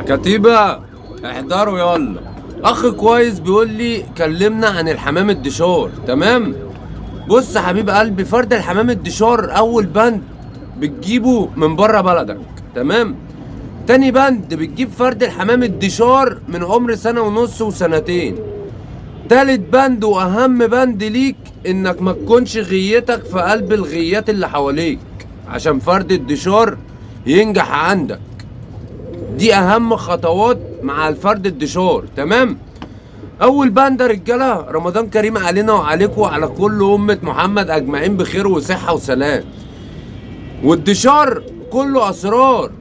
كتيبة احضروا يلا. اخ كويس بيقول لي كلمنا عن الحمام الدشار. تمام. بص يا حبيب قلبي، فرد الحمام الدشار اول بند بتجيبه من بره بلدك. تمام. تاني بند بتجيب فرد الحمام الدشار من عمر سنة ونص وسنتين. تالت بند واهم بند ليك انك ما تكونش غيتك في قلب الغيات اللي حواليك عشان فرد الدشار ينجح عندك. دي اهم خطوات مع الفرد الدشار. تمام. اول بند يا رجاله، رمضان كريم علينا وعليكم وعلى كل امه محمد اجمعين بخير وصحه وسلام. والدشار كله اسرار،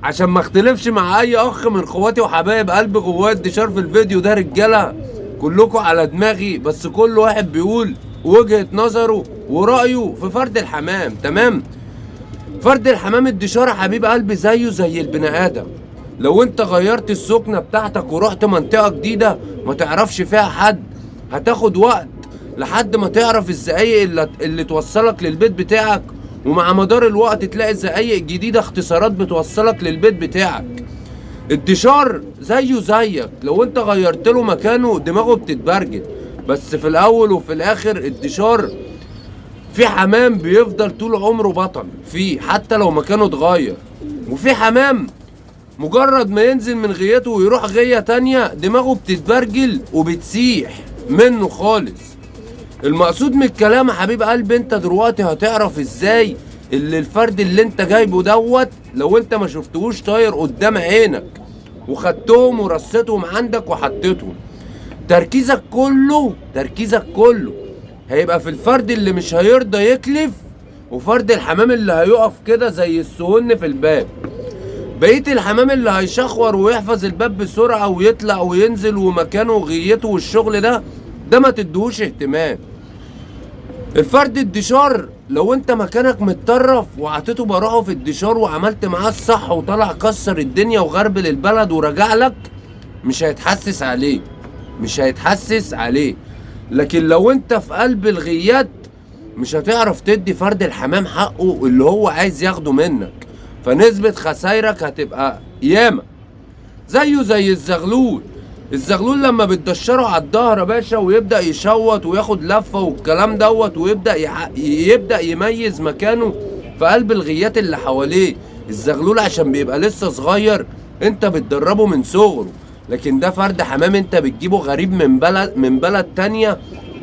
عشان ما اختلفش مع اي اخ من اخواتي وحبايب قلبي جواه الدشار في الفيديو ده. رجاله كلكم على دماغي، بس كل واحد بيقول وجهه نظره ورايه في فرد الحمام. تمام. فرد الحمام الدشار يا حبيب قلبي زيه زي البني ادم. لو انت غيرت السكنه بتاعتك ورحت منطقه جديده ما تعرفش فيها حد، هتاخد وقت لحد ما تعرف الزقايق اللي توصلك للبيت بتاعك، ومع مدار الوقت تلاقي زقايق جديده اختصارات بتوصلك للبيت بتاعك. الدشار زيه زيك، لو انت غيرت له مكانه دماغه بتتبرجل، بس في الاول وفي الاخر الدشار في حمام بيفضل طول عمره بطل فيه حتى لو مكانه اتغير، وفي حمام مجرد ما ينزل من غيته ويروح غية تانية دماغه بتتبرجل وبتسيح منه خالص. المقصود من الكلام يا حبيب قلبي، انت دلوقتي هتعرف ازاي اللي الفرد اللي انت جايبه دوت لو انت ما شفتهوش طاير قدام عينك وخدتهم ورصيتهم عندك وحطيتهم. تركيزك كله هيبقى في الفرد اللي مش هيرضى يكلف، وفرد الحمام اللي هيقف كده زي السهن في الباب. بقية الحمام اللي هيشخور ويحفظ الباب بسرعة ويطلع وينزل ومكانه وغيته والشغل ده ما تدهوش اهتمام. الفرد الدشار لو انت مكانك متطرف وعطيته براحه في الدشار وعملت معاه الصح وطلع كسر الدنيا وغربل البلد ورجع لك، مش هيتحسس عليه. لكن لو انت في قلب الغيات مش هتعرف تدي فرد الحمام حقه اللي هو عايز ياخده منك، فنسبة خسايرك هتبقى ياما. زيه زي الزغلول لما بتدشره على الظهر يا باشا ويبدأ يشوط وياخد لفة والكلام دوت ويبدأ يبدأ يميز مكانه في قلب الغيات اللي حواليه. الزغلول عشان بيبقى لسه صغير انت بتدربه من صغره، لكن ده فرد حمام انت بتجيبه غريب من بلد تانية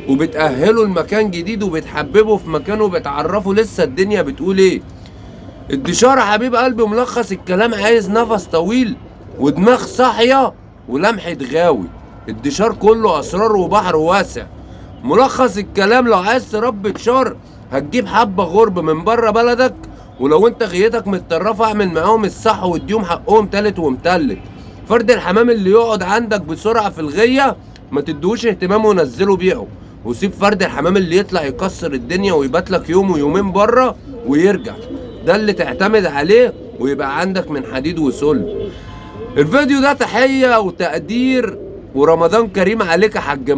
وبتأهله لمكان جديد وبتحببه في مكانه وبتعرفه لسه الدنيا بتقول ايه. الدشار يا حبيب قلبي ملخص الكلام عايز نفس طويل ودماغ صاحية ولمحة غاوي. الدشار كله اسرار وبحر واسع. ملخص الكلام، لو عايز تربي دشار هتجيب حبة غرب من بره بلدك، ولو انت غيتك متطرفة اعمل معاهم الصح واديهم حقهم تالت ومتلت. فرد الحمام اللي يقعد عندك بسرعة في الغية ما تدوش اهتمام ونزله بيعه، وسيب فرد الحمام اللي يطلع يكسر الدنيا ويبات لك يوم ويومين بره ويرجع، ده اللي تعتمد عليه ويبقى عندك من حديد وصلب. الفيديو ده تحية وتقدير ورمضان كريم عليك يا حاج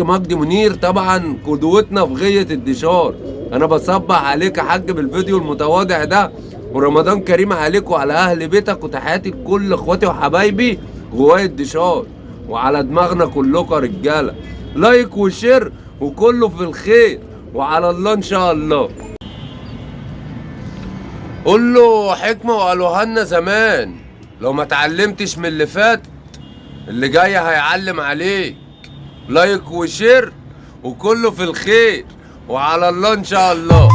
مجدي منير، طبعا قدوتنا في غية الدشار. انا بصبح عليك يا حاج بالفيديو المتواضع ده، ورمضان كريم عليك وعلى اهل بيتك، وتحياتي لكل اخواتي وحبايبي جوايا الدشار وعلى دماغنا كلكم يا رجاله. لايك وشير وكله في الخير وعلى الله ان شاء الله. قول له حكمه وقالوها لنا زمان، لو ما اتعلمتش من اللي فات اللي جاي هيعلم عليك. لايك وشير وكله في الخير وعلى الله ان شاء الله.